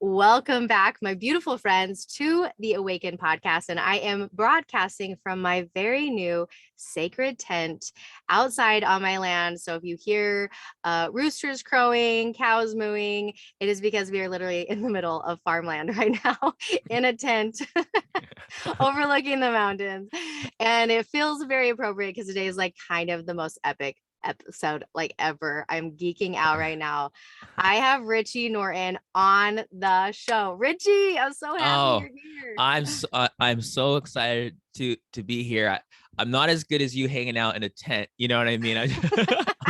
Welcome back, my beautiful friends, to the Awaken podcast. And I am broadcasting from my very new sacred tent outside on my land. So if you hear roosters crowing, cows mooing, it is because we are literally in the middle of farmland right now in a tent overlooking the mountains. And it feels very appropriate because today is like kind of the most epic episode like ever. I'm geeking out right now. I have Richie Norton on the show. Richie, I'm so happy Oh, you're here. I'm so excited to be here. I'm not as good as you hanging out in a tent. You know what I mean? I'm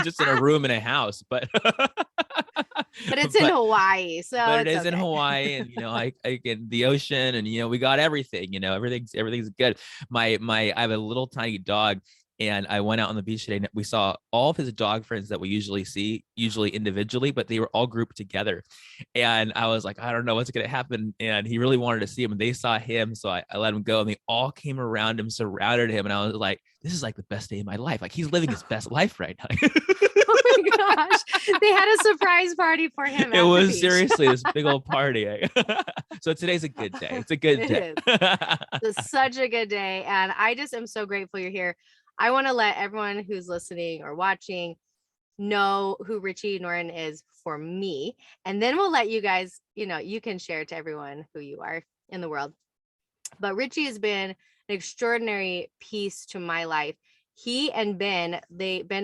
just in a room in a house, but But it's in but Hawaii, so but it it's is in okay. Hawaii, and I get the ocean, and we got everything. Everything's good. I have a little tiny dog, and I went out on the beach today, and we saw all of his dog friends that we usually see, usually individually, but they were all grouped together. And I was like, I don't know what's gonna happen. And he really wanted to see him, and they saw him, so I let him go, and they all came around him, surrounded him, and I was like, this is like the best day of my life. Like, he's living his best life right now. Oh my gosh. They had a surprise party for him It at the was beach. seriously this big old party. So today's a good day. It's a good It day. is. It's such a good day. And I just am so grateful you're here. I want to let everyone who's listening or watching know who Richie Norton is for me. And then we'll let you guys, you can share to everyone who you are in the world. But Richie has been an extraordinary piece to my life. He and Ben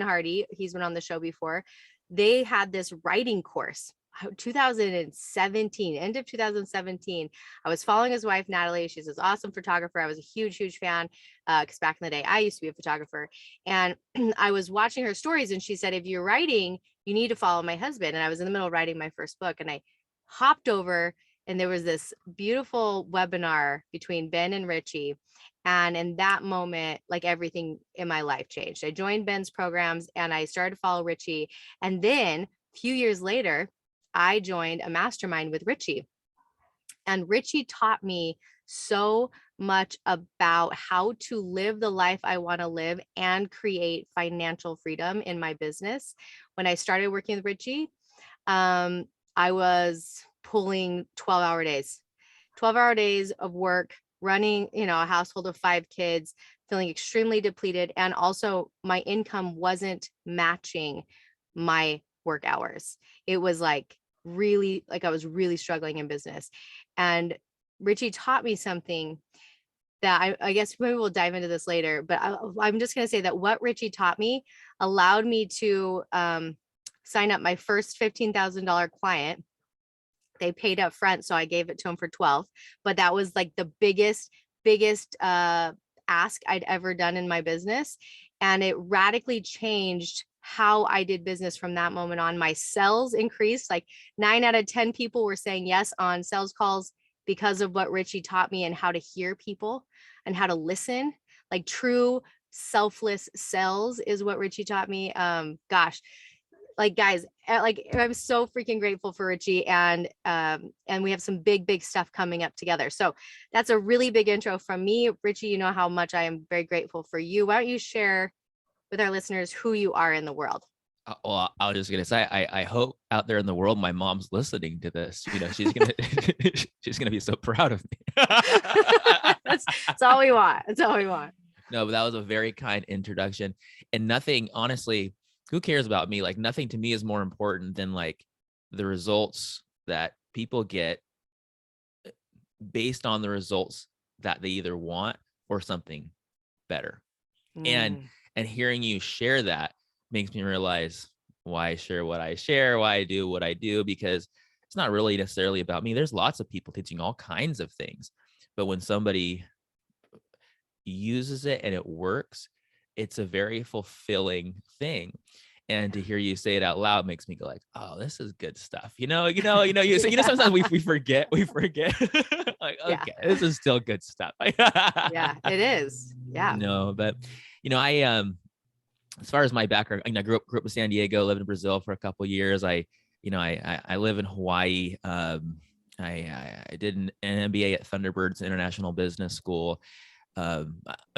Hardy, he's been on the show before. They had this writing course 2017, end of 2017. I was following his wife, Natalie. She's this awesome photographer. I was a huge fan because back in the day, I used to be a photographer. And I was watching her stories and she said, if you're writing, you need to follow my husband. And I was in the middle of writing my first book and I hopped over and there was this beautiful webinar between Ben and Richie. And in that moment, like everything in my life changed. I joined Ben's programs and I started to follow Richie. And then a few years later, I joined a mastermind with Richie. And Richie taught me so much about how to live the life I want to live and create financial freedom in my business. When I started working with Richie, I was pulling 12-hour days, 12-hour days of work, running, a household of 5 kids, feeling extremely depleted. And also my income wasn't matching my work hours. It was like really, like I was really struggling in business. And Richie taught me something that I guess maybe we'll dive into this later, but I'm just going to say that what Richie taught me allowed me to sign up my first $15,000 client. They paid up front, so I gave it to him for 12, but that was like the biggest ask I'd ever done in my business. And it radically changed how I did business from that moment on. My sales increased, like 9 out of 10 people were saying yes on sales calls because of what Richie taught me and how to hear people and how to listen. Like true selfless sales is what Richie taught me. Gosh, like guys, like I'm so freaking grateful for Richie, and we have some big stuff coming up together. So that's a really big intro from me. Richie, you know how much I am very grateful for you. Why don't you share with our listeners who you are in the world? Well, I was just gonna say, I hope out there in the world, my mom's listening to this. She's gonna she's gonna be so proud of me. That's all we want. That's all we want. No, but that was a very kind introduction, and nothing, honestly, who cares about me? Like, nothing to me is more important than like the results that people get based on the results that they either want or something better. And hearing you share that makes me realize why I share what I share, why I do what I do, because it's not really necessarily about me. There's lots of people teaching all kinds of things, but when somebody uses it and it works, it's a very fulfilling thing. And to hear you say it out loud makes me go like, oh, this is good stuff. Sometimes we forget, like, Yeah. okay, this is still good stuff. Yeah, it is. Yeah. No, but as far as my background, I grew up in San Diego, lived in Brazil for a couple of years. I live in Hawaii. I did an MBA at Thunderbirds International Business School. I've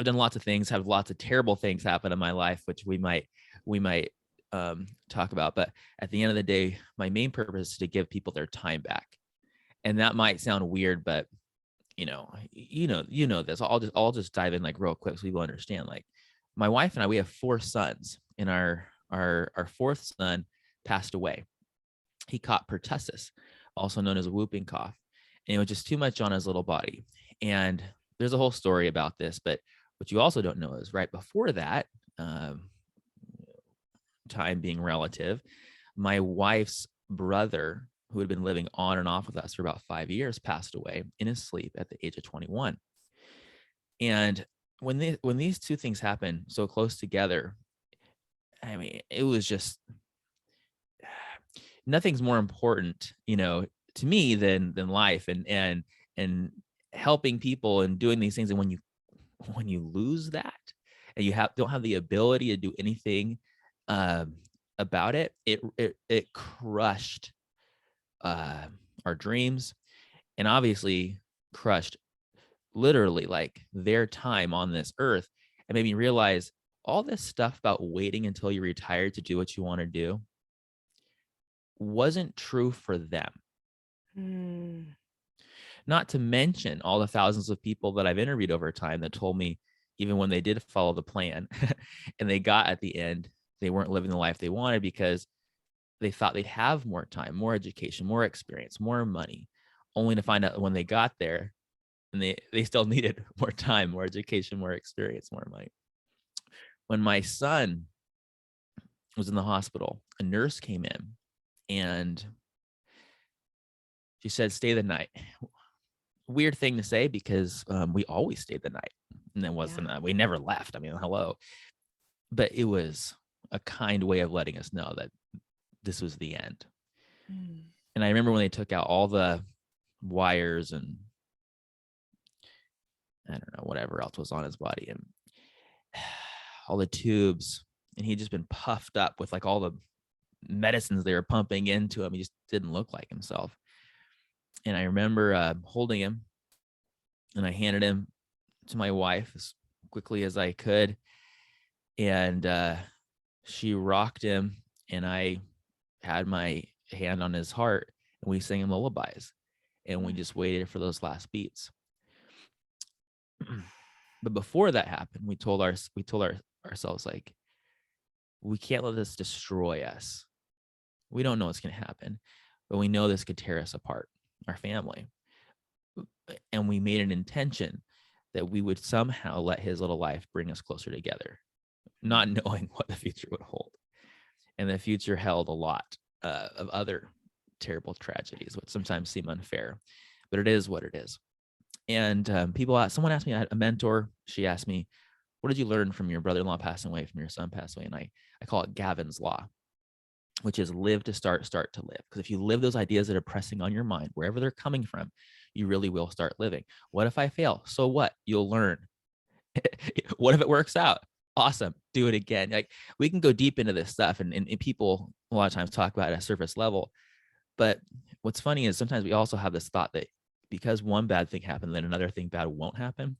done lots of things, have lots of terrible things happen in my life, which we might talk about. But at the end of the day, my main purpose is to give people their time back. And that might sound weird, but this. I'll just dive in like real quick so people understand. Like my wife and I, we have 4 sons, and our fourth son passed away. He caught pertussis, also known as a whooping cough, and it was just too much on his little body. And there's a whole story about this, but what you also don't know is right before that, time being relative, my wife's brother, who had been living on and off with us for about 5 years, passed away in his sleep at the age of 21. And when these two things happen so close together, I mean, it was just nothing's more important, to me than life and helping people and doing these things. And when you lose that and you don't have the ability to do anything about it, it crushed our dreams, and obviously crushed literally like their time on this earth, and made me realize all this stuff about waiting until you're retired to do what you want to do wasn't true for them. Not to mention all the thousands of people that I've interviewed over time that told me, even when they did follow the plan and they got at the end, they weren't living the life they wanted because they thought they'd have more time, more education, more experience, more money, only to find out when they got there and they still needed more time, more education, more experience, more money. When my son was in the hospital, a nurse came in and she said, "Stay the night." Weird thing to say because we always stayed the night, and it wasn't we never left. I mean, hello. But it was a kind way of letting us know that this was the end. And I remember when they took out all the wires and I don't know, whatever else was on his body and all the tubes, and he'd just been puffed up with like all the medicines they were pumping into him. He just didn't look like himself. And I remember holding him, and I handed him to my wife as quickly as I could. And she rocked him, and I had my hand on his heart, and we sang him lullabies, and we just waited for those last beats. But before that happened, we told ourselves, like, we can't let this destroy us. We don't know what's going to happen, but we know this could tear us apart, our family. And we made an intention that we would somehow let his little life bring us closer together, not knowing what the future would hold. And the future held a lot of other terrible tragedies, which sometimes seem unfair, but it is what it is. And someone asked me, I had a mentor, she asked me, "What did you learn from your brother-in-law passing away, from your son passing away?" And I call it Gavin's Law, which is live to start to live. Because if you live those ideas that are pressing on your mind, wherever they're coming from, you really will start living. What if I fail? So what? You'll learn. What if it works out? Awesome. Do it again. Like, we can go deep into this stuff, and people a lot of times talk about it at a surface level. But what's funny is sometimes we also have this thought that because one bad thing happened, then another thing bad won't happen.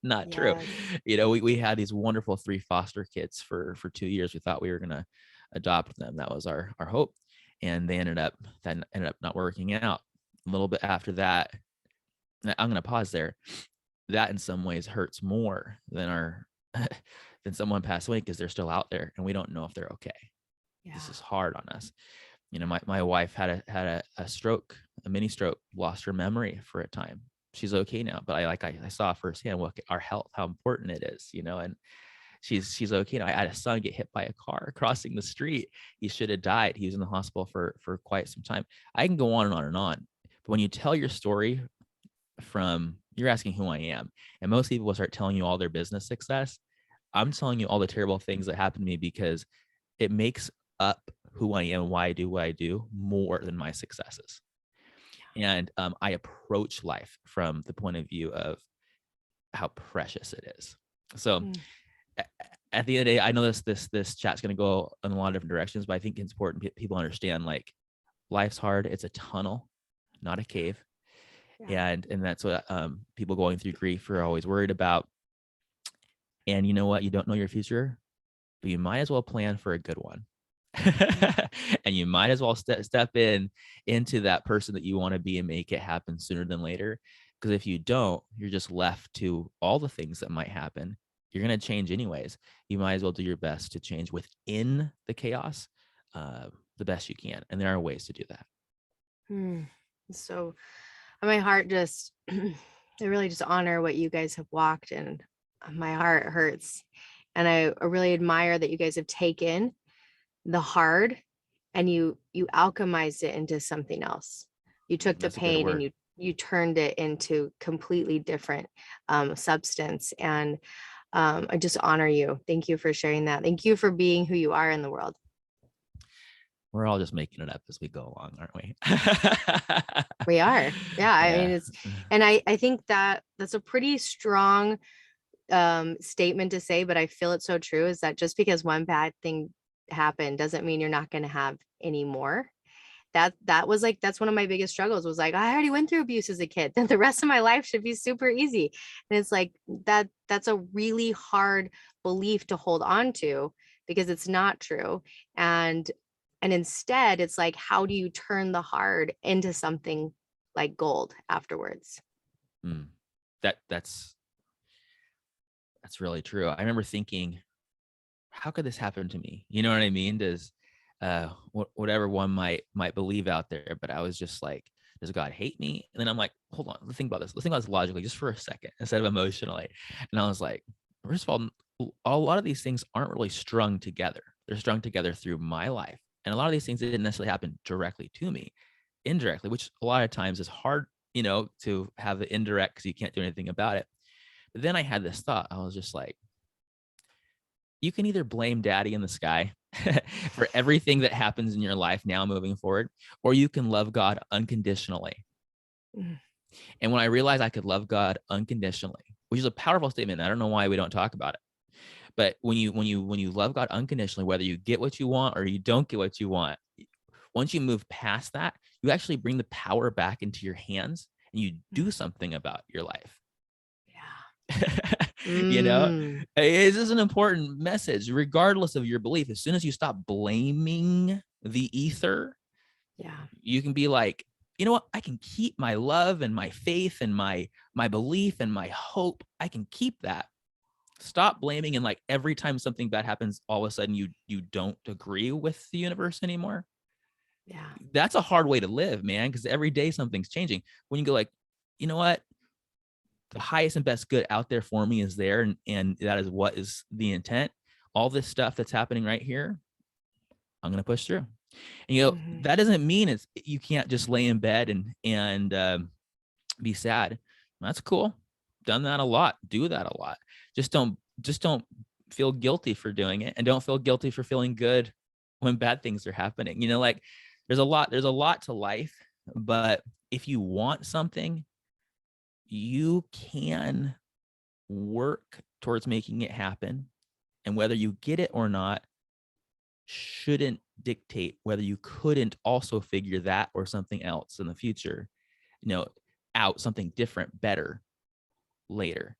Not true. We had these wonderful 3 foster kids for 2 years. We thought we were going to adopt them. That was our hope. And they ended up not working out. A little bit after that, I'm going to pause there. That in some ways hurts more than than someone passed away, because they're still out there and we don't know if they're okay. This is hard on us. My wife had a stroke, a mini stroke, lost her memory for a time. She's okay now, but I saw firsthand what our health, how important it is, and she's okay now. I had a son get hit by a car crossing the street. He should have died. He was in the hospital for quite some time. I can go on and on and on. But when you tell your story you're asking who I am, and most people will start telling you all their business success. I'm telling you all the terrible things that happened to me, because it makes up who I am, why I do what I do, more than my successes. And I approach life from the point of view of how precious it is. So at the end of the day, I know this chat's going to go in a lot of different directions, but I think it's important people understand, like, life's hard. It's a tunnel, not a cave. And that's what people going through grief are always worried about. And you know what? You don't know your future, but you might as well plan for a good one. And you might as well step into that person that you want to be and make it happen sooner than later. Because if you don't, you're just left to all the things that might happen. You're going to change anyways. You might as well do your best to change within the chaos, the best you can. And there are ways to do that. So my heart just, I really just honor what you guys have walked, and my heart hurts. And I really admire that you guys have taken the hard and you alchemized it into something else. You took the That's a good pain and word. you turned it into completely different substance. And I just honor you. Thank you for sharing that. Thank you for being who you are in the world. We're all just making it up as we go along, aren't we? We are. Yeah. I mean, Yeah. and I think that that's a pretty strong statement to say, but I feel it's so true, is that just because one bad thing happened doesn't mean you're not going to have any more. That was like, that's one of my biggest struggles, was like, I already went through abuse as a kid, then the rest of my life should be super easy. And it's like that's a really hard belief to hold on to, because it's not true. And instead it's like, how do you turn the hard into something like gold afterwards? Mm. That's really true. I remember thinking, how could this happen to me? You know what I mean? Does whatever one might believe out there, but I was just like, does God hate me? And then I'm like, hold on, let's think about this. Let's think about this logically just for a second instead of emotionally. And I was like, first of all, a lot of these things aren't really strung together. They're strung together through my life. And a lot of these things didn't necessarily happen directly to me, indirectly, which a lot of times is hard, to have the indirect because you can't do anything about it. But then I had this thought. I was just like, you can either blame daddy in the sky for everything that happens in your life now moving forward, or you can love God unconditionally. Mm. And when I realized I could love God unconditionally, which is a powerful statement, I don't know why we don't talk about it. But when you love God unconditionally, whether you get what you want or you don't get what you want, once you move past that, you actually bring the power back into your hands and you do something about your life. Yeah. You know, Mm. this is an important message, regardless of your belief. As soon as you stop blaming the ether, Yeah. you can be like, you know what? I can keep my love and my faith and my belief and my hope. I can keep that. Stop blaming, and like every time something bad happens, all of a sudden you don't agree with the universe anymore. Yeah. That's a hard way to live, man, because every day something's changing. When you go like, you know what? The highest and best good out there for me is there, and that is what is the intent. All this stuff that's happening right here, I'm gonna push through. And Mhm. that doesn't mean it's you can't just lay in bed and be sad. That's cool. Done that a lot. Do that a lot. Just don't feel guilty for doing it, and don't feel guilty for feeling good when bad things are happening. Like there's a lot to life, but if you want something, you can work towards making it happen. And whether you get it or not shouldn't dictate whether you couldn't also figure that or something else in the future, you know, out something different, better later.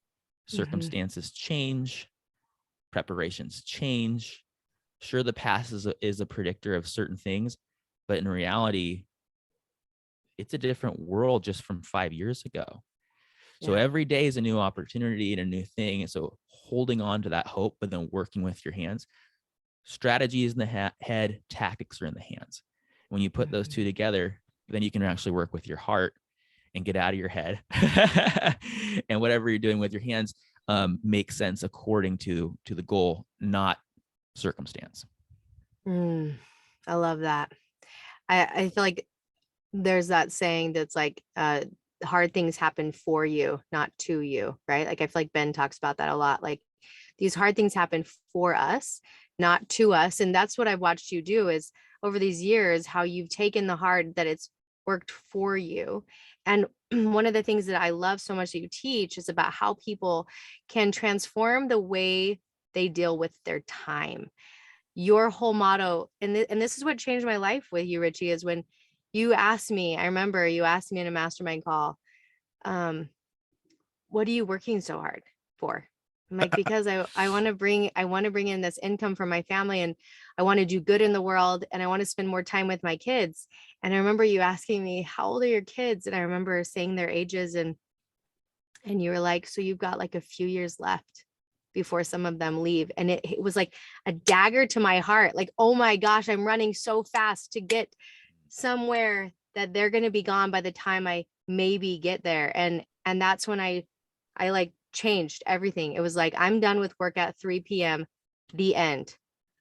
Mhm. Circumstances change, preparations change. Sure, the past is a predictor of certain things, but in reality, it's a different world just from 5 years ago. So Yeah. every day is a new opportunity and a new thing. And so holding on to that hope, but then working with your hands. Strategy is in the head, tactics are in the hands. When you put those two Mhm. together, then you can actually work with your heart and get out of your head. And whatever you're doing with your hands makes sense according to the goal, not circumstance. Mm. I love that. I feel like there's that saying that's like, hard things happen for you, not to you, right? Like I feel like Ben talks about that a lot. Like these hard things happen for us, not to us. And that's what I've watched you do, is over these years, how you've taken the hard, that it's worked for you. And one of the things that I love so much that you teach is about how people can transform the way they deal with their time. Your whole motto, and this is what changed my life with you, Richie, is when you asked me, I remember you asked me in a mastermind call, um, what are you working so hard for? I'm like, because I want to bring in this income for my family, and I want to do good in the world, and I want to spend more time with my kids. And I remember you asking me, how old are your kids? And I remember saying their ages, and you were like, so you've got like a few years left before some of them leave. And it was like a dagger to my heart. Like, oh my gosh, I'm running so fast to get somewhere that they're going to be gone by the time I maybe get there. And that's when I like changed everything. It was like, I'm done with work at 3 p.m. The end.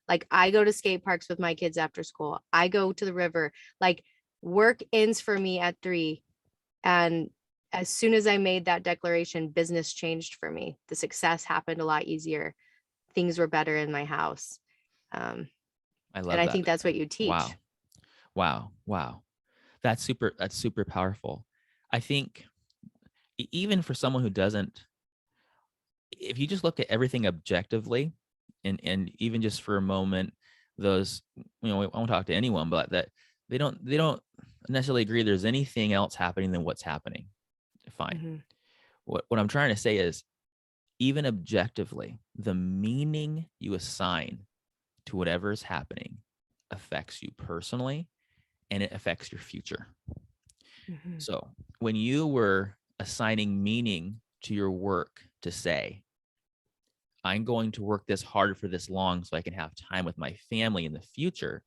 Like, I go to skate parks with my kids after school. I go to the river. Like, work ends for me at 3. And as soon as I made that declaration, business changed for me. The success happened a lot easier. Things were better in my house. Um, I and love I that. think that's what you Wow. teach. Wow. That's super powerful. I think even for someone who doesn't, if you just look at everything objectively, and even just for a moment, those, I won't talk to anyone, but that they don't necessarily agree there's anything else happening than what's happening. Fine. Mhm. What I'm trying to say is, even objectively, the meaning you assign to whatever is happening affects you personally, and it affects your future. Mhm. So when you were assigning meaning to your work to say, I'm going to work this hard for this long so I can have time with my family in the future,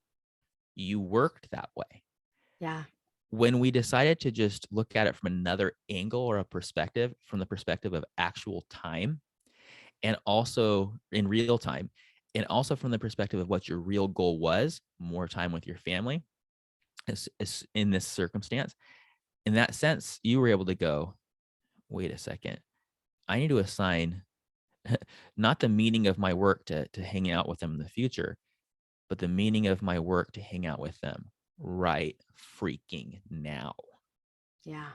you worked that way. Yeah. When we decided to just look at it from another angle or a perspective, from the perspective of actual time, and also in real time, and also from the perspective of what your real goal was, more time with your family, as in this circumstance, in that sense, you were able to go, wait a second, I need to assign not the meaning of my work to hang out with them in the future, but the meaning of my work to hang out with them right freaking now. Yeah.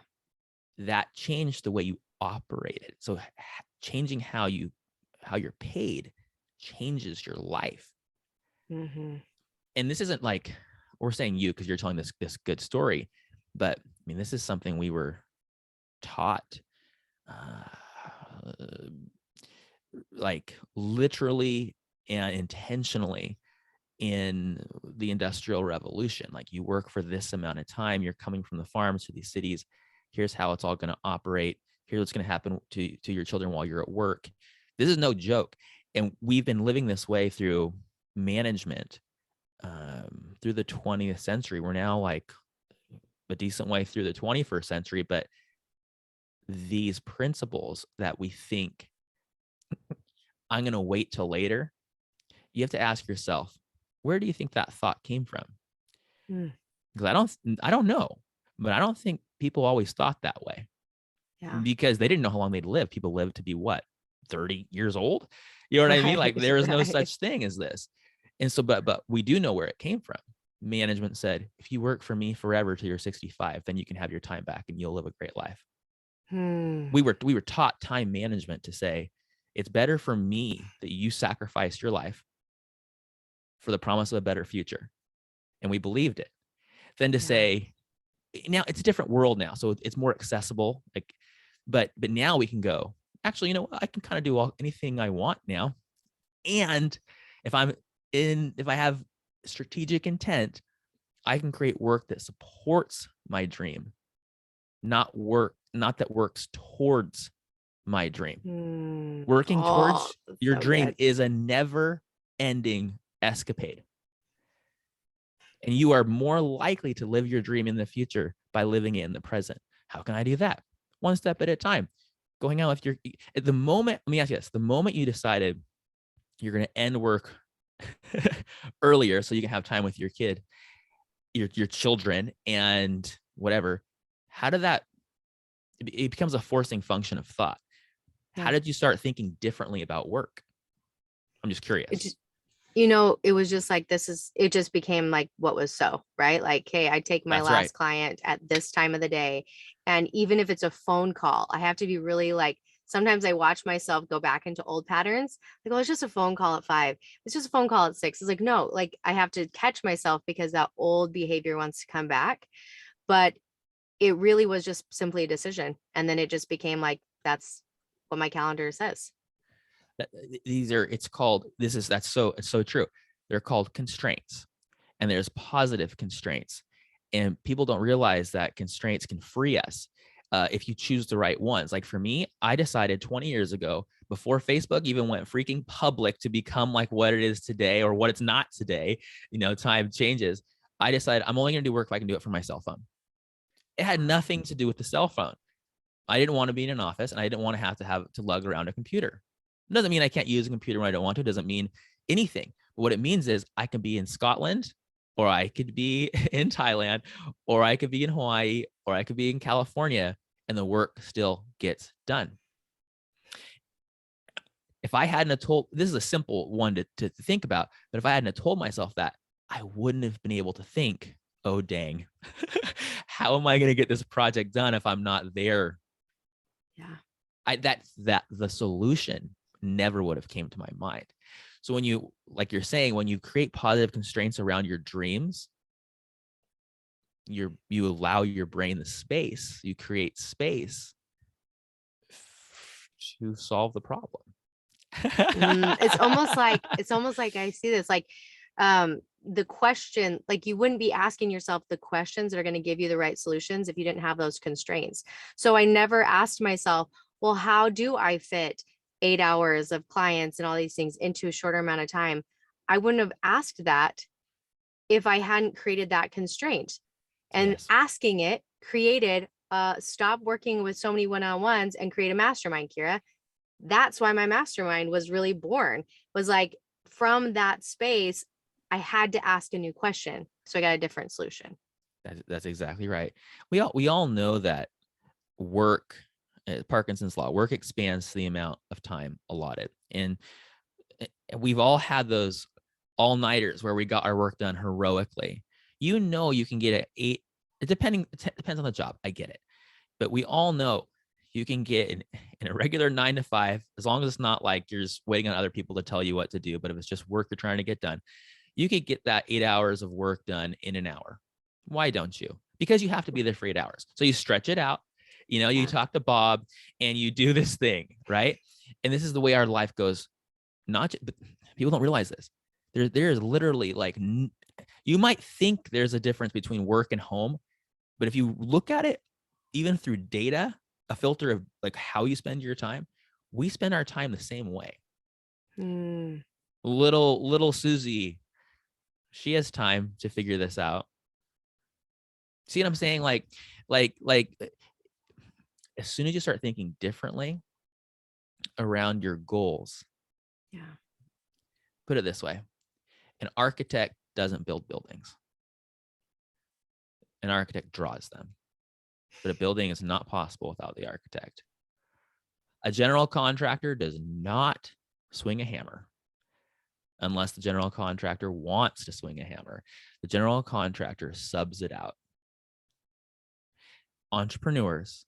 That changed the way you operated. So changing how you're paid changes your life. Mhm. And this isn't like we're saying you because you're telling this good story, but I mean, this is something we were taught, like literally and intentionally in the Industrial Revolution. Like, you work for this amount of time, you're coming from the farms to these cities, here's how it's all going to operate, here's what's going to happen to your children while you're at work. This is no joke. And we've been living this way through management, through the 20th century. We're now like a decent way through the 21st century, but these principles that we think, I'm going to wait till later, you have to ask yourself, where do you think that thought came from? Mm. Because I don't know, but I don't think people always thought that way, Yeah. because they didn't know how long they'd live. People lived to be what, 30 years old? You know what I mean? Like, Right. there is no Right. such thing as this. And so, but we do know where it came from. Management said, if you work for me forever till you're 65, then you can have your time back and you'll live a great life. Hmm. We were taught time management to say, it's better for me that you sacrifice your life for the promise of a better future. And we believed it. Than to Yeah. say, now it's a different world now, so it's more accessible. Like, but now we can go, actually, I can kind of do anything I want now. And if I have strategic intent, I can create work that supports my dream, not that works towards my dream. Hmm. Working Oh, towards that's your so dream good. is a never ending escapade. And you are more likely to live your dream in the future by living it in the present. How can I do that? One step at a time. Going out with at the moment, let me ask you this, the moment you decided you're going to end work earlier so you can have time with your kid, your children, and whatever, how did that, it becomes a forcing function of thought. How Yeah. did you start thinking differently about work? I'm just It curious. just, it was just like, it just became like what was so, right? Like, hey, I take my That's right. last client at this time of the day. And even if it's a phone call, I have to be really like, sometimes I watch myself go back into old patterns. Like, oh, it's just a phone call at 5. It's just a phone call at 6. It's like, no, like, I have to catch myself because that old behavior wants to come back. But it really was just simply a decision. And then it just became like, that's what my calendar says. It's so true. They're called constraints, and there's positive constraints. And people don't realize that constraints can free us if you choose the right ones. Like for me, I decided 20 years ago, before Facebook even went freaking public to become like what it is today or what it's not today, time changes. I decided I'm only going to do work if I can do it from my cell phone. It had nothing to do with the cell phone. I didn't want to be in an office, and I didn't want to have to lug around a computer. It doesn't mean I can't use a computer when I don't want to. It doesn't mean anything. But what it means is I can be in Scotland, or I could be in Thailand, or I could be in Hawaii, or I could be in California, and the work still gets done. If I hadn't told, this is a simple one to think about, but if I hadn't told myself that, I wouldn't have been able to think, oh, dang, how am I going to get this project done if I'm not there? Yeah. That the solution never would have came to my mind. So when you, like you're saying, when you create positive constraints around your dreams, you allow your brain the space, you create space to solve the problem. It's almost like I see this like the question, like you wouldn't be asking yourself the questions that are going to give you the right solutions if you didn't have those constraints. So I never asked myself, well, how do I fit 8 hours of clients and all these things into a shorter amount of time? I wouldn't have asked that if I hadn't created that constraint. And Yes. asking it created stop working with so many one-on-ones and create a mastermind, Kira. That's why my mastermind was really born, was like from that space, I had to ask a new question. So I got a different solution. That's exactly right. We all know that work, Parkinson's law, work expands the amount of time allotted. And we've all had those all-nighters where we got our work done heroically. You can get it 8, it depends on the job. I get it. But we all know you can get in a regular 9 to 5, as long as it's not like you're just waiting on other people to tell you what to do. But if it's just work you're trying to get done, you could get that 8 hours of work done in an hour. Why don't you? Because you have to be there for 8 hours. So you stretch it out, you talk to Bob and you do this thing, right? And this is the way our life goes. But people don't realize this. There is literally like, you might think there's a difference between work and home, but if you look at it, even through data, a filter of like how you spend your time, we spend our time the same way. Little Susie, she has time to figure this out. See what I'm saying? Like as soon as you start thinking differently around your goals, put it this way: an architect doesn't build buildings. An architect draws them. But a building is not possible without the architect. A general contractor does not swing a hammer unless the general contractor wants to swing a hammer. The general contractor subs it out. Entrepreneurs,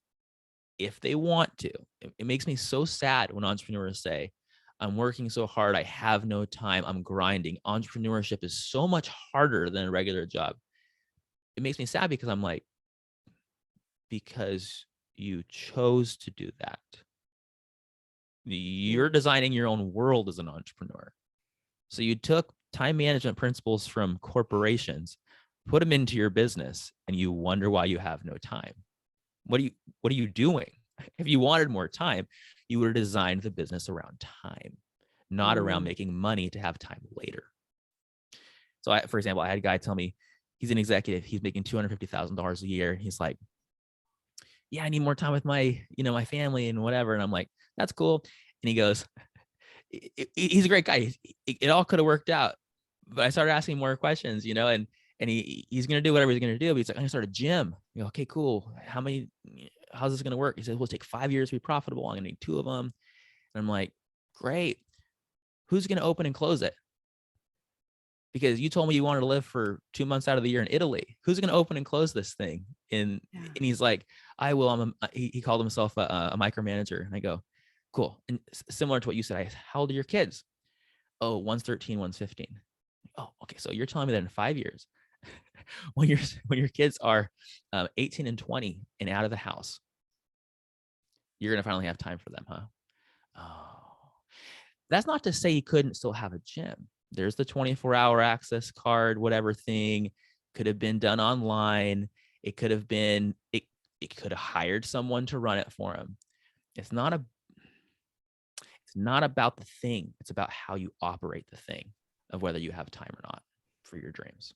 if they want to, it makes me so sad when entrepreneurs say, I'm working so hard, I have no time, I'm grinding. Entrepreneurship is so much harder than a regular job. It makes me sad because I'm like, because you chose to do that. You're designing your own world as an entrepreneur. So you took time management principles from corporations, put them into your business, and you wonder why you have no time. What are you doing? If you wanted more time, you would have designed the business around time, not around making money to have time later. So for example, I had a guy tell me he's an executive, he's making $250,000 a year. He's like, yeah, I need more time with my family and whatever. And I'm like, that's cool. And he goes, he's a great guy. It all could have worked out. But I started asking more questions, and he's going to do whatever he's going to do. But he's like, I'm going to start a gym. Okay, cool. How's this going to work? He says, well, it'll take 5 years to be profitable. I'm going to need 2 of them. And I'm like, great. Who's going to open and close it? Because you told me you wanted to live for 2 months out of the year in Italy. Who's going to open and close this thing? And he's like, I will. He called himself a micromanager. And I go, cool. And similar to what you said, how old are your kids? Oh, one's 13, one's 15. Oh, okay. So you're telling me that in 5 years, when your kids are 18 and 20 and out of the house, you're going to finally have time for them, huh? Oh, That's not to say you couldn't still have a gym. There's the 24-hour access card, whatever thing could have been done online. It could have been, it could have hired someone to run it for him. It's not about the thing. It's about how you operate the thing of whether you have time or not for your dreams.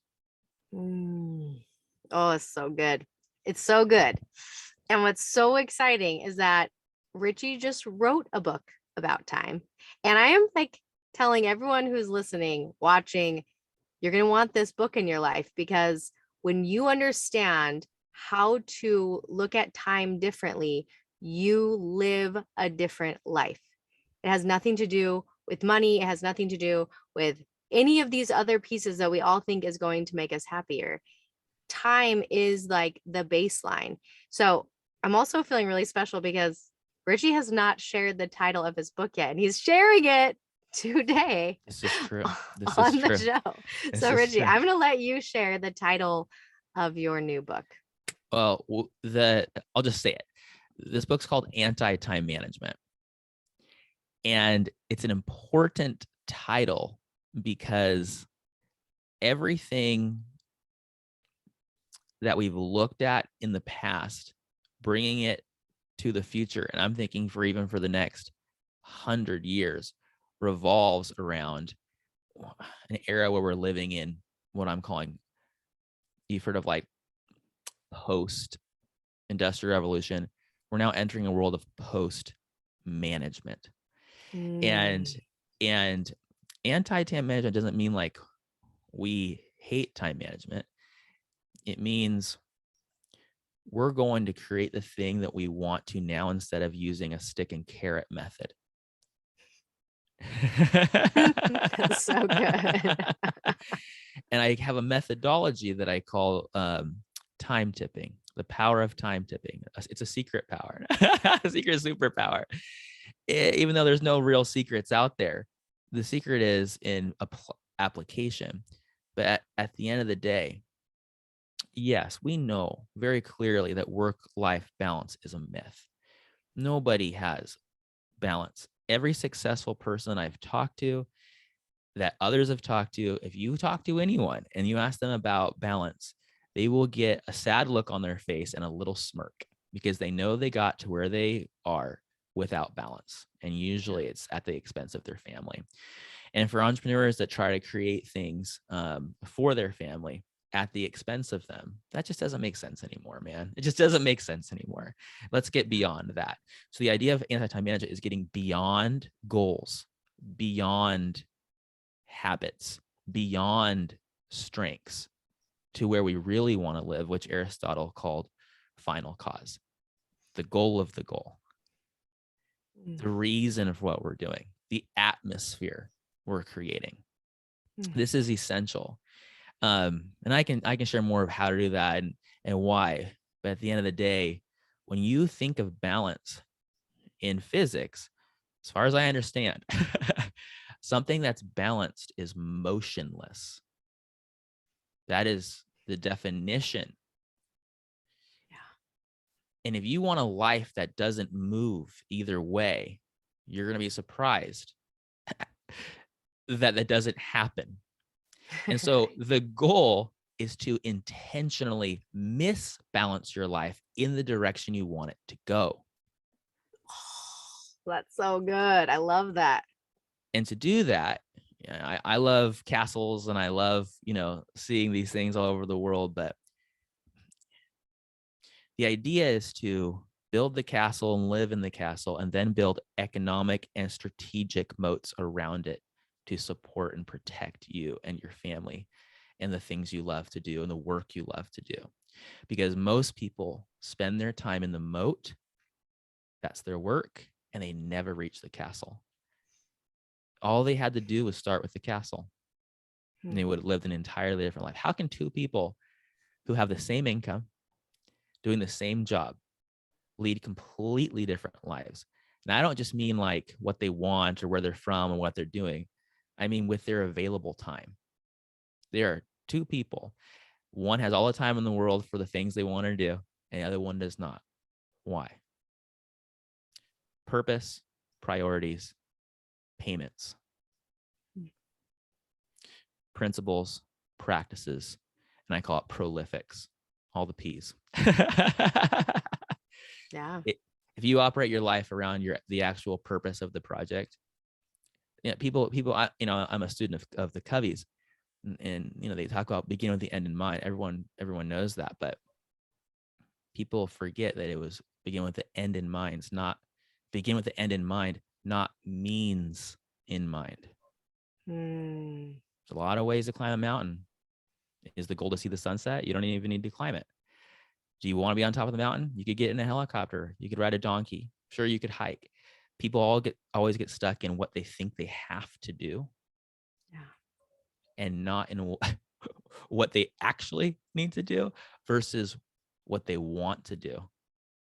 Oh, it's so good. It's so good. And what's so exciting is that Richie just wrote a book about time. And I am like telling everyone who's listening, watching, you're going to want this book in your life, because when you understand how to look at time differently, you live a different life. It has nothing to do with money. It has nothing to do with any of these other pieces that we all think is going to make us happier. Time is like the baseline. So I'm also feeling really special because Richie has not shared the title of his book yet, and he's sharing it today. This is true. This on is the true. show. This So is Richie, true. I'm going to let you share the title of your new book. Well, I'll just say it. This book's called Anti-Time Management. And it's an important title because everything that we've looked at in the past, bringing it to the future, and I'm thinking for the next 100 years, revolves around an era where we're living in what I'm calling, you've heard of like post-industrial revolution. We're now entering a world of post-management. And anti-time management doesn't mean like we hate time management. It means we're going to create the thing that we want to now instead of using a stick and carrot method. That's so good. And I have a methodology that I call time tipping, the power of time tipping. It's a secret power, a secret superpower. Even though there's no real secrets out there, the secret is in application. But at the end of the day, yes, we know very clearly that work-life balance is a myth. Nobody has balance. Every successful person I've talked to, that others have talked to, if you talk to anyone and you ask them about balance, they will get a sad look on their face and a little smirk because they know they got to where they are without balance. And usually it's at the expense of their family. And for entrepreneurs that try to create things for their family at the expense of them, that just doesn't make sense anymore, man. It just doesn't make sense anymore. Let's get beyond that. So the idea of anti-time management is getting beyond goals, beyond habits, beyond strengths to where we really want to live, which Aristotle called final cause, the goal of the goal, the reason for what we're doing, the atmosphere we're creating. This is essential. And I can share more of how to do that and why. But at the end of the day, when you think of balance in physics, as far as I understand, something that's balanced is motionless. That is the definition. Yeah. And if you want a life that doesn't move either way, you're going to be surprised that that doesn't happen. And so the goal is to intentionally misbalance your life in the direction you want it to go. That's so good. I love that. And to do that, I love castles and I love, seeing these things all over the world. But the idea is to build the castle and live in the castle and then build economic and strategic moats around it to support and protect you and your family and the things you love to do and the work you love to do. Because most people spend their time in the moat, that's their work, and they never reach the castle. All they had to do was start with the castle, and they would have lived an entirely different life. How can two people who have the same income, doing the same job, lead completely different lives? And I don't just mean like what they want or where they're from and what they're doing. I mean with their available time. There are two people. One has all the time in the world for the things they want to do, and the other one does not. Why? Purpose, priorities, payments, principles, practices, and I call it prolifics, all the P's. Yeah. If you operate your life around the actual purpose of the project, people, I'm a student of the Coveys, and they talk about beginning with the end in mind. Everyone knows that, but people forget that it was begin with the end in mind, not begin with the end in mind, not means in mind. There's a lot of ways to climb a mountain. Is the goal to see the sunset? You don't even need to climb it. Do you want to be on top of the mountain? You could get in a helicopter. You could ride a donkey. Sure, you could hike. People always get stuck in what they think they have to do, and not in what they actually need to do versus what they want to do,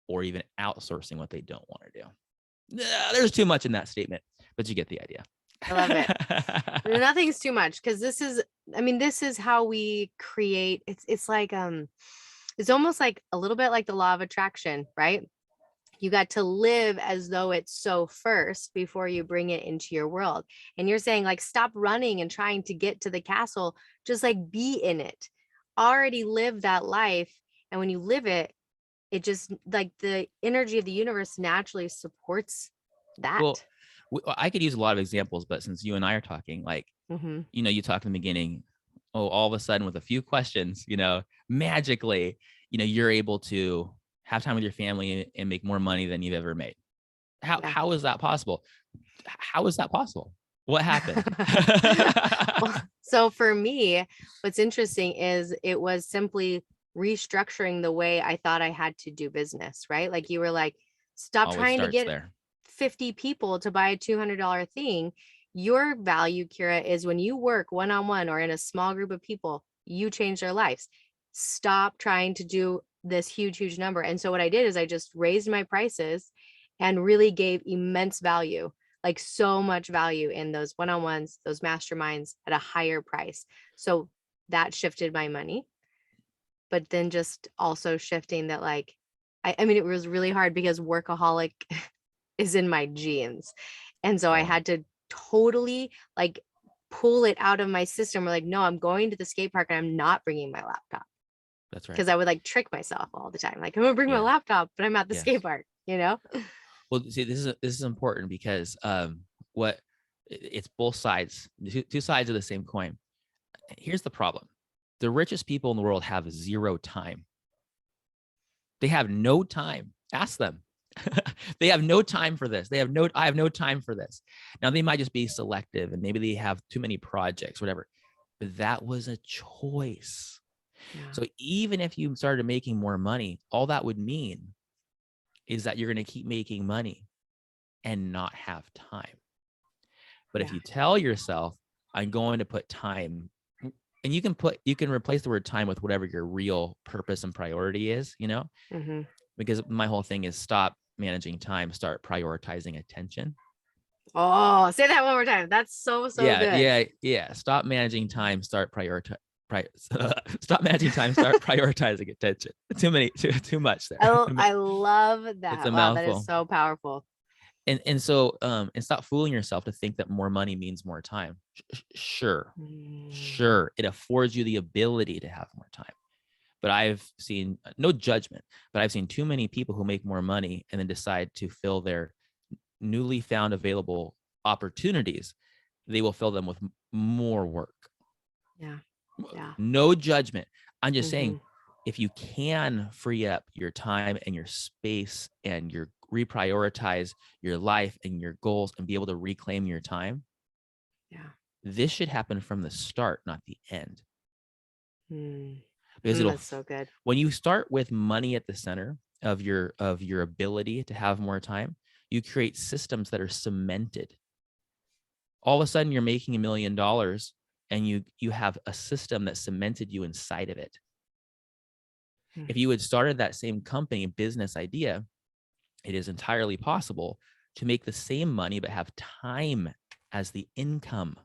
or even outsourcing what they don't want to do. There's too much in that statement, but you get the idea. I love it. Nothing's too much, because this is how we create. It's like, it's almost like a little bit like the law of attraction, right? You got to live as though it's so first before you bring it into your world. And you're saying, like, stop running and trying to get to the castle, just like be in it, already live that life. And when you live it, it just, like, the energy of the universe naturally supports that. Well, I could use a lot of examples, but since you and I are talking, like, you talked in the beginning, all of a sudden with a few questions, magically, you're able to have time with your family and make more money than you've ever made. How is that possible? How is that possible? What happened? Well, so for me, what's interesting is it was simply restructuring the way I thought I had to do business, right? Like, you were like, stop Always trying to starts get there. 50 people to buy a $200 thing. Your value, Kira, is when you work one-on-one or in a small group of people, you change their lives. Stop trying to do this huge number. And so what I did is I just raised my prices and really gave immense value, like so much value in those one-on-ones, those masterminds at a higher price. So that shifted my money, but then just also shifting that, like, I mean, it was really hard because workaholic is in my genes. And so I had to totally, like, pull it out of my system. We're like, no, I'm going to the skate park and I'm not bringing my laptop. That's right. Because I would, like, trick myself all the time. Like, I'm gonna bring my laptop, but I'm at the skate park, Well, see, this is important because it's both sides, two sides of the same coin. Here's the problem. The richest people in the world have zero time. They have no time. Ask them. They have no time for this. I have no time for this. Now, they might just be selective and maybe they have too many projects, whatever, but that was a choice. So even if you started making more money, all that would mean is that you're going to keep making money and not have time. But if you tell yourself, I'm going to put time, and you can replace the word time with whatever your real purpose and priority is, because my whole thing is stop managing time, start prioritizing attention. Oh, say that one more time. That's so good. Yeah. Stop managing time, start stop managing time, start prioritizing attention. Too much there. I love that. It's a wow, mouthful. that is so powerful. And so and stop fooling yourself to think that more money means more time. Sure, it affords you the ability to have more time. But I've seen, no judgment, but I've seen too many people who make more money and then decide to fill their newly found available opportunities. They will fill them with more work. Yeah. No judgment. I'm just saying, if you can free up your time and your space and your reprioritize your life and your goals and be able to reclaim your time, this should happen from the start, not the end. Because that's so good. When you start with money at the center of your ability to have more time, you create systems that are cemented. All of a sudden, you're making $1 million, and you have a system that cemented you inside of it. If you had started that same company business idea, it is entirely possible to make the same money but have time as the income.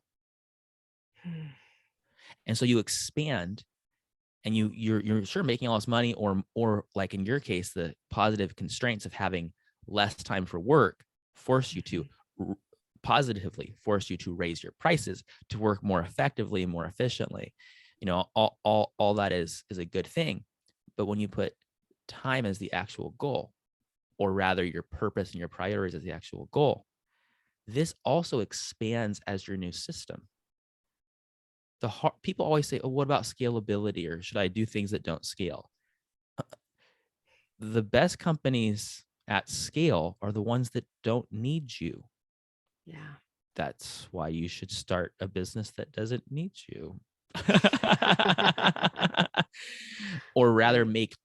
And so you expand, and you're sure making all this money, or like in your case, the positive constraints of having less time for work force you to positively force you to raise your prices, to work more effectively and more efficiently. All that is a good thing. But when you put time as the actual goal, or rather your purpose and your priorities as the actual goal, this also expands as your new system. People always say, oh, what about scalability? Or should I do things that don't scale? The best companies at scale are the ones that don't need you. Yeah. That's why you should start a business that doesn't need you. Or rather make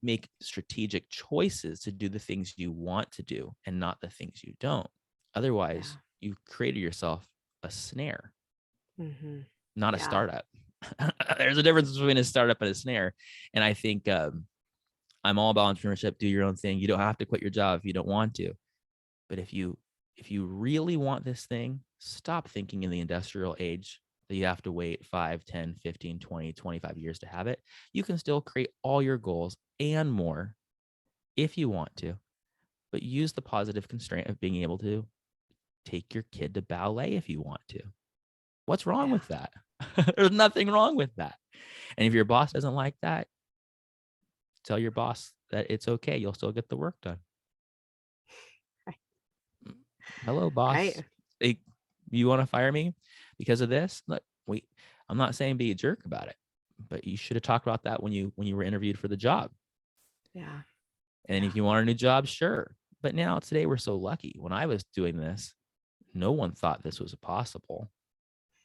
strategic choices to do the things you want to do and not the things you don't. Otherwise, you created yourself a snare, not a startup. There's a difference between a startup and a snare. And I think I'm all about entrepreneurship. Do your own thing. You don't have to quit your job if you don't want to. But if you really want this thing, stop thinking in the industrial age that you have to wait 5, 10, 15, 20, 25 years to have it. You can still create all your goals and more if you want to, but use the positive constraint of being able to take your kid to ballet if you want to. What's wrong with that? There's nothing wrong with that. And if your boss doesn't like that, tell your boss that it's okay. You'll still get the work done. Hello, boss. Right. Hey, you want to fire me because of this? Look, I'm not saying be a jerk about it, but you should have talked about that when you were interviewed for the job. Yeah. And if you want a new job, sure. But now today we're so lucky. When I was doing this, no one thought this was possible.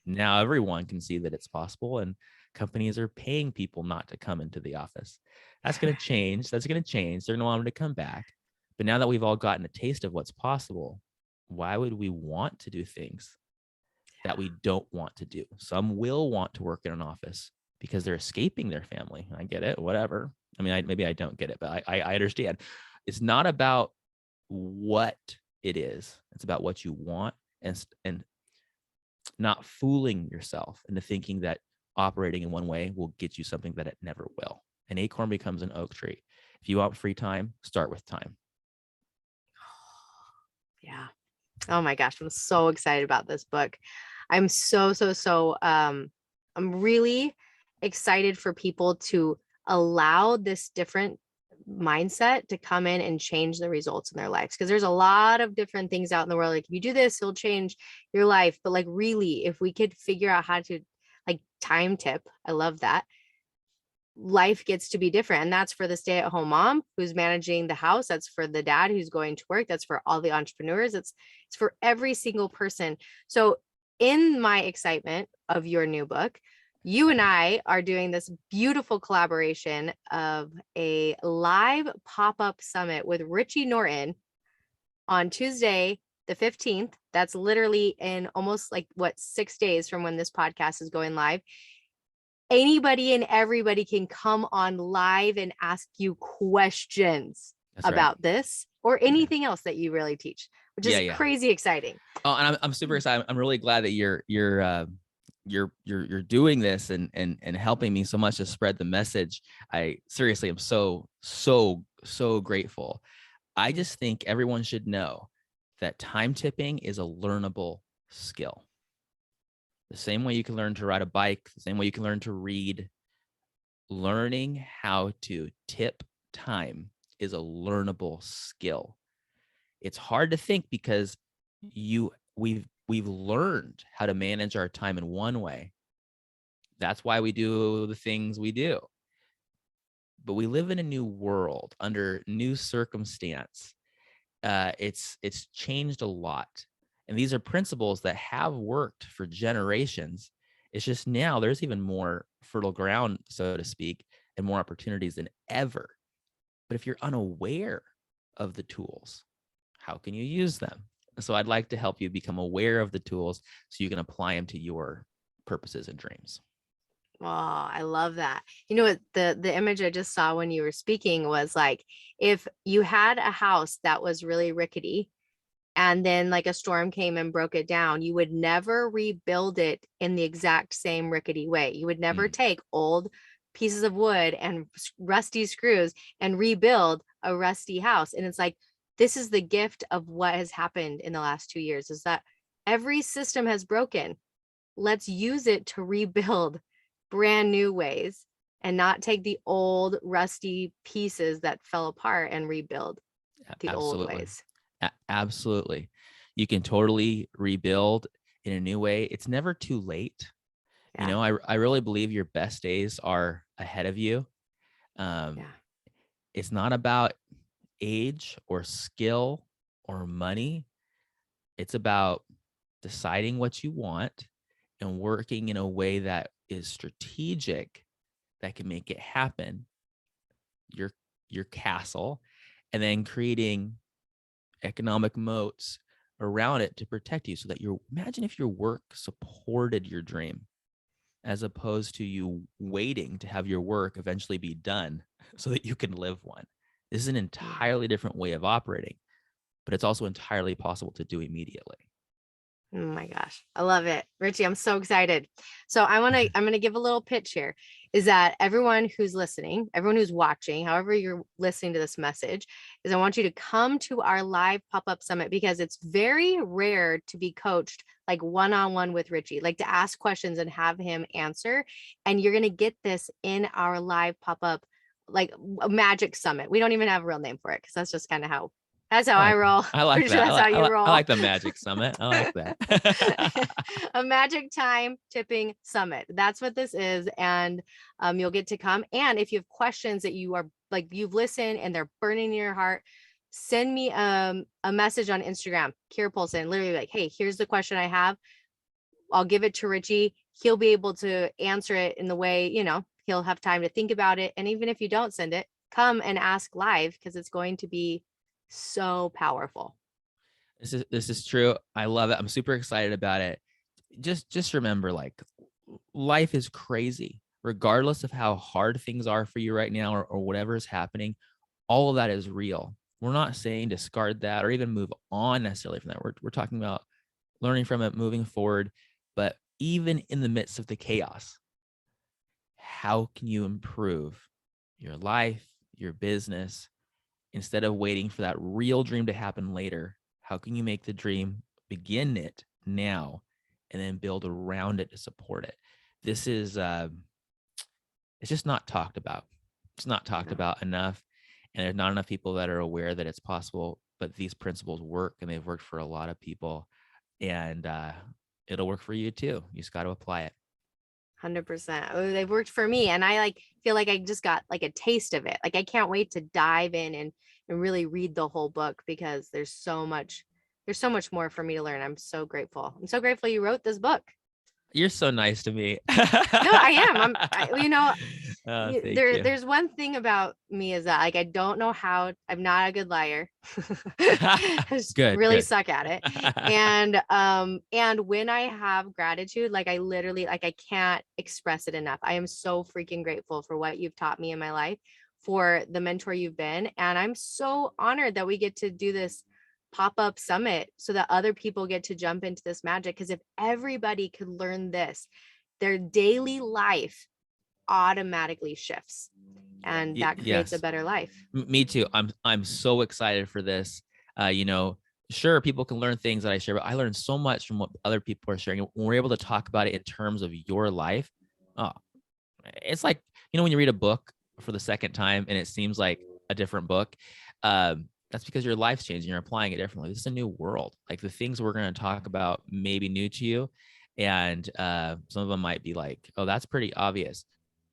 Now everyone can see that it's possible, and companies are paying people not to come into the office. That's going to change. They're going to want them to come back. But now that we've all gotten a taste of what's possible, why would we want to do things that we don't want to do? Some will want to work in an office because they're escaping their family. I get it, whatever. I mean, maybe I don't get it, but I understand. It's not about what it is. It's about what you want, and not fooling yourself into thinking that operating in one way will get you something that it never will. An acorn becomes an oak tree. If you want free time, start with time. Yeah. Oh my gosh, I'm so excited about this book. I'm I'm really excited for people to allow this different mindset to come in and change the results in their lives, because there's a lot of different things out in the world. Like, if you do this, it'll change your life. But like, really, if we could figure out how to, like, time tip, I love that, life gets to be different. And that's for the stay-at-home mom who's managing the house. That's for the dad who's going to work. That's for all the entrepreneurs. It's for every single person. So in my excitement of your new book, you and I are doing this beautiful collaboration of a live pop-up summit with Richie Norton on Tuesday, the 15th. That's literally in almost 6 days from when this podcast is going live. Anybody and everybody can come on live and ask you questions about this or anything else that you really teach, which is crazy exciting. Oh, and I'm super excited. I'm really glad that you're doing this and helping me so much to spread the message. I seriously am so grateful. I just think everyone should know that time tipping is a learnable skill. The same way you can learn to ride a bike, the same way you can learn to read, learning how to tip time is a learnable skill. It's hard to think because we've learned how to manage our time in one way. That's why we do the things we do. But we live in a new world under new circumstance. It's changed a lot. And these are principles that have worked for generations. It's just now there's even more fertile ground, so to speak, and more opportunities than ever. But if you're unaware of the tools, how can you use them? So I'd like to help you become aware of the tools so you can apply them to your purposes and dreams. Oh, I love that. You know what, the image I just saw when you were speaking was like, if you had a house that was really rickety and then like a storm came and broke it down, you would never rebuild it in the exact same rickety way. You would never take old pieces of wood and rusty screws and rebuild a rusty house. And it's like, this is the gift of what has happened in the last 2 years. Is that Every system has broken. Let's use it to rebuild brand new ways and not take the old rusty pieces that fell apart and rebuild the old Absolutely. ways. Absolutely. You can totally rebuild in a new way. It's never too late. You Yeah. know, I really believe your best days are ahead of you. Yeah. It's not about age or skill or money. It's about deciding what you want and working in a way that is strategic that can make it happen. Your castle, and then creating economic moats around it to protect you so that imagine if your work supported your dream as opposed to you waiting to have your work eventually be done so that you can live one. This is an entirely different way of operating, but it's also entirely possible to do immediately. Oh my gosh, I love it. Richie, I'm so excited. So I'm going to give a little pitch here, is that everyone who's listening, everyone who's watching, however you're listening to this message, is I want you to come to our live pop-up summit, because it's very rare to be coached like one-on-one with Richie, like to ask questions and have him answer. And you're going to get this in our live pop-up, like a magic summit. We don't even have a real name for it, because that's just kind of how I roll. I like Pretty sure that. that's how you roll. I like the Magic Summit. I like that. A magic time tipping summit. That's what this is. And you'll get to come. And if you have questions that you are like, you've listened and they're burning in your heart, send me a message on Instagram, Kira Polson, literally like, hey, here's the question I have. I'll give it to Richie. He'll be able to answer it in the way, he'll have time to think about it. And even if you don't send it, come and ask live, because it's going to be so powerful. This is true. I love it. I'm super excited about it. Just remember, like, life is crazy. Regardless of how hard things are for you right now, or whatever is happening, all of that is real. We're not saying discard that or even move on necessarily from that. We're talking about learning from it, moving forward. But even in the midst of the chaos, how can you improve your life, your business, instead of waiting for that real dream to happen later? How can you make the dream, begin it now, and then build around it to support it? This is it's just not talked about. It's not talked about enough, and there's not enough people that are aware that it's possible. But these principles work, and they've worked for a lot of people, and it'll work for you too. You just got to apply it. 100%. Oh, they've worked for me, and I feel like I just got like a taste of it. Like I can't wait to dive in and really read the whole book, because there's so much more for me to learn. I'm so grateful. I'm so grateful you wrote this book. You're so nice to me. No, I am. Thank you. There's one thing about me, is that like I don't know how. I'm not a good liar. I just really suck at it. And when I have gratitude, like I literally, like I can't express it enough. I am so freaking grateful for what you've taught me in my life, for the mentor you've been, and I'm so honored that we get to do this pop-up summit so that other people get to jump into this magic. Because if everybody could learn this, their daily life automatically shifts, and that creates a better life. Me too. I'm so excited for this. Sure, people can learn things that I share, but I learned so much from what other people are sharing. When we're able to talk about it in terms of your life, oh, it's like, when you read a book for the second time and it seems like a different book, that's because your life's changing. You're applying it differently. This is a new world. Like the things we're going to talk about may be new to you, and some of them might be like, oh, that's pretty obvious,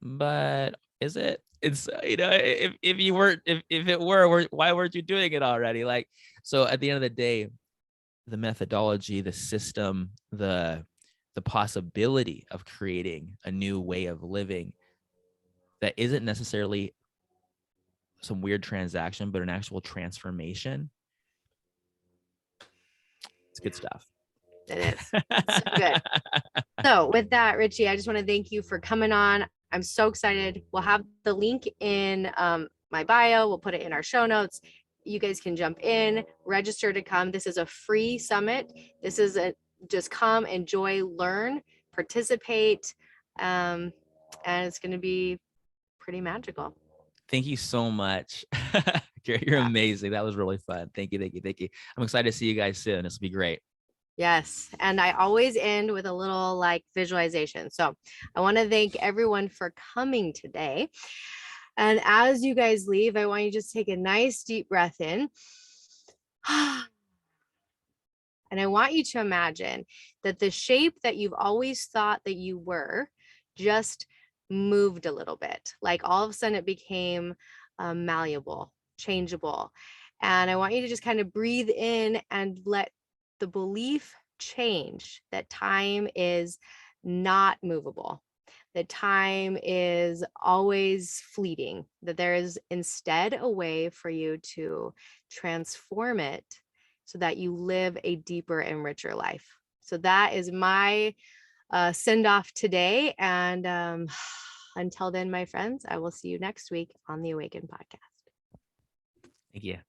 but is it? It's if you weren't, if it were, why weren't you doing it already? Like, so at the end of the day, the methodology, the system, the possibility of creating a new way of living that isn't necessarily some weird transaction, but an actual transformation. It's good stuff. It is. It's so good. So with that, Richie, I just want to thank you for coming on. I'm so excited. We'll have the link in my bio. We'll put it in our show notes. You guys can jump in, register to come. This is a free summit. This is just come, enjoy, learn, participate. And it's going to be pretty magical. Thank you so much. You're amazing. That was really fun. Thank you. I'm excited to see you guys soon. This will be great. Yes. And I always end with a little like visualization. So I want to thank everyone for coming today. And as you guys leave, I want you to just take a nice deep breath in. And I want you to imagine that the shape that you've always thought that you were just moved a little bit. Like all of a sudden it became malleable, changeable. And I want you to just kind of breathe in and let the belief change that time is not movable, that time is always fleeting, that there is instead a way for you to transform it so that you live a deeper and richer life. So that is my send off today. And until then, my friends, I will see you next week on the Awaken podcast. Thank you.